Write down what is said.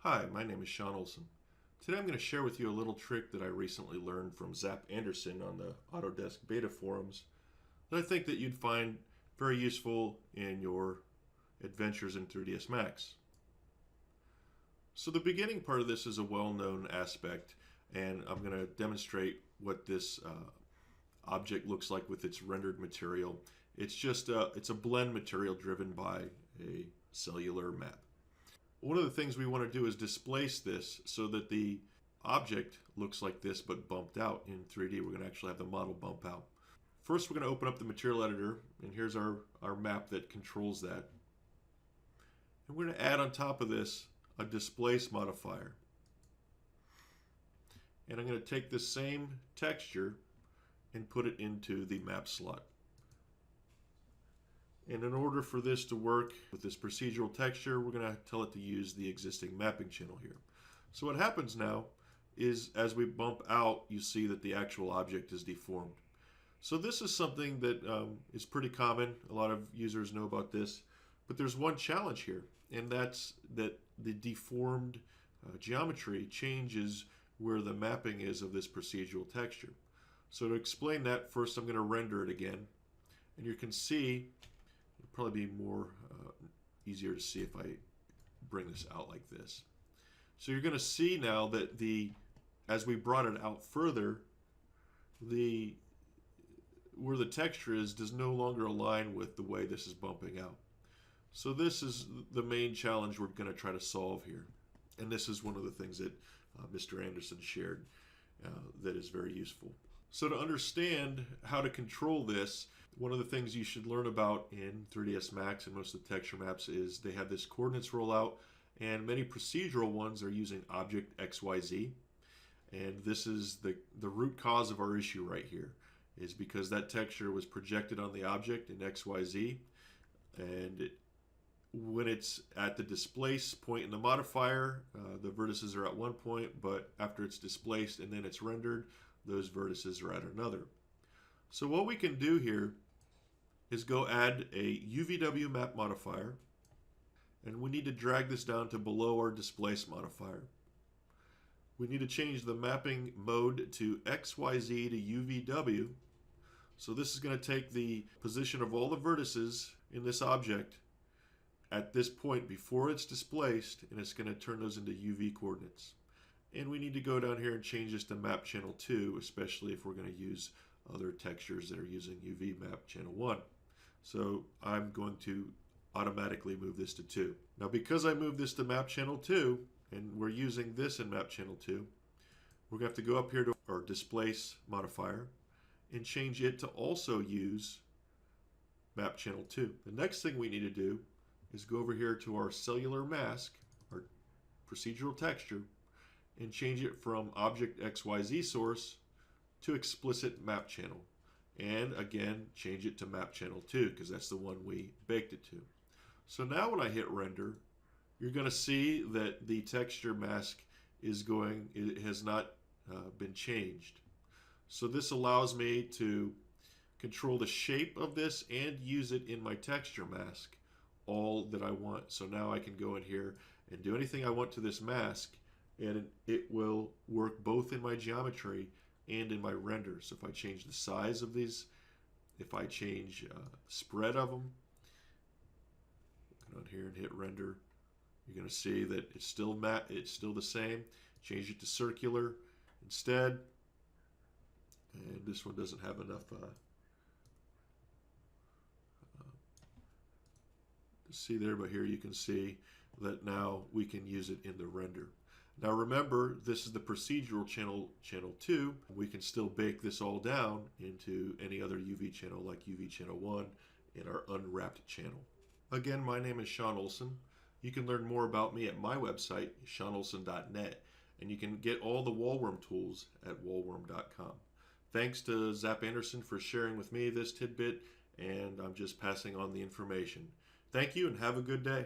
Hi, my name is Sean Olson. Today I'm going to share with you a little trick that I recently learned from Zap Andersson on the Autodesk beta forums that I think that you'd find very useful in your adventures in 3ds Max. So the beginning part of this is a well-known aspect, and I'm going to demonstrate what this object looks like with its rendered material. It's a blend material driven by a cellular map. One of the things we want to do is displace this so that the object looks like this but bumped out in 3D. We're going to actually have the model bump out. First, we're going to open up the material editor, and here's our map that controls that. And we're going to add on top of this a displace modifier. And I'm going to take this same texture and put it into the map slot. And in order for this to work with this procedural texture, we're going to tell it to use the existing mapping channel here. So what happens now is as we bump out, you see that the actual object is deformed. So this is something that is pretty common. A lot of users know about this. But there's one challenge here, and that's that the deformed geometry changes where the mapping is of this procedural texture. So to explain that, first I'm going to render it again. And you can see it'll probably be more easier to see if I bring this out like this. So you're going to see now that as we brought it out further, where the texture is does no longer align with the way this is bumping out. So this is the main challenge we're going to try to solve here. And this is one of the things that Mr. Andersson shared that is very useful. So to understand how to control this, one of the things you should learn about in 3ds Max and most of the texture maps is they have this coordinates rollout, and many procedural ones are using object XYZ. And this is the root cause of our issue right here, is because that texture was projected on the object in XYZ, and when it's at the displace point in the modifier, the vertices are at one point, but after it's displaced and then it's rendered, those vertices are at another. So what we can do here is go add a UVW map modifier, and we need to drag this down to below our displace modifier. We need to change the mapping mode to XYZ to UVW. So this is going to take the position of all the vertices in this object at this point before it's displaced, and it's going to turn those into UV coordinates. And we need to go down here and change this to map channel 2, especially if we're going to use other textures that are using UV map channel 1. So I'm going to automatically move this to 2. Now because I moved this to map channel 2, and we're using this in map channel 2, we're going to have to go up here to our displace modifier and change it to also use map channel 2. The next thing we need to do is go over here to our cellular mask, our procedural texture, and change it from object XYZ source to explicit map channel. And again, change it to map channel 2 because that's the one we baked it to. So now when I hit render, you're going to see that the texture mask it has not been changed. So this allows me to control the shape of this and use it in my texture mask all that I want. So now I can go in here and do anything I want to this mask, and it will work both in my geometry and in my render. So if I change the size of these, if I change spread of them, come on here and hit render, you're going to see that it's still the same. Change it to circular instead, and this one doesn't have enough to see there, but here you can see that now we can use it in the render. Now remember, this is the procedural channel 2. We can still bake this all down into any other UV channel like UV channel 1 in our unwrapped channel. Again, my name is Sean Olson. You can learn more about me at my website, seanolson.net, and you can get all the Wallworm tools at wallworm.com. Thanks to Zap Andersson for sharing with me this tidbit, and I'm just passing on the information. Thank you and have a good day.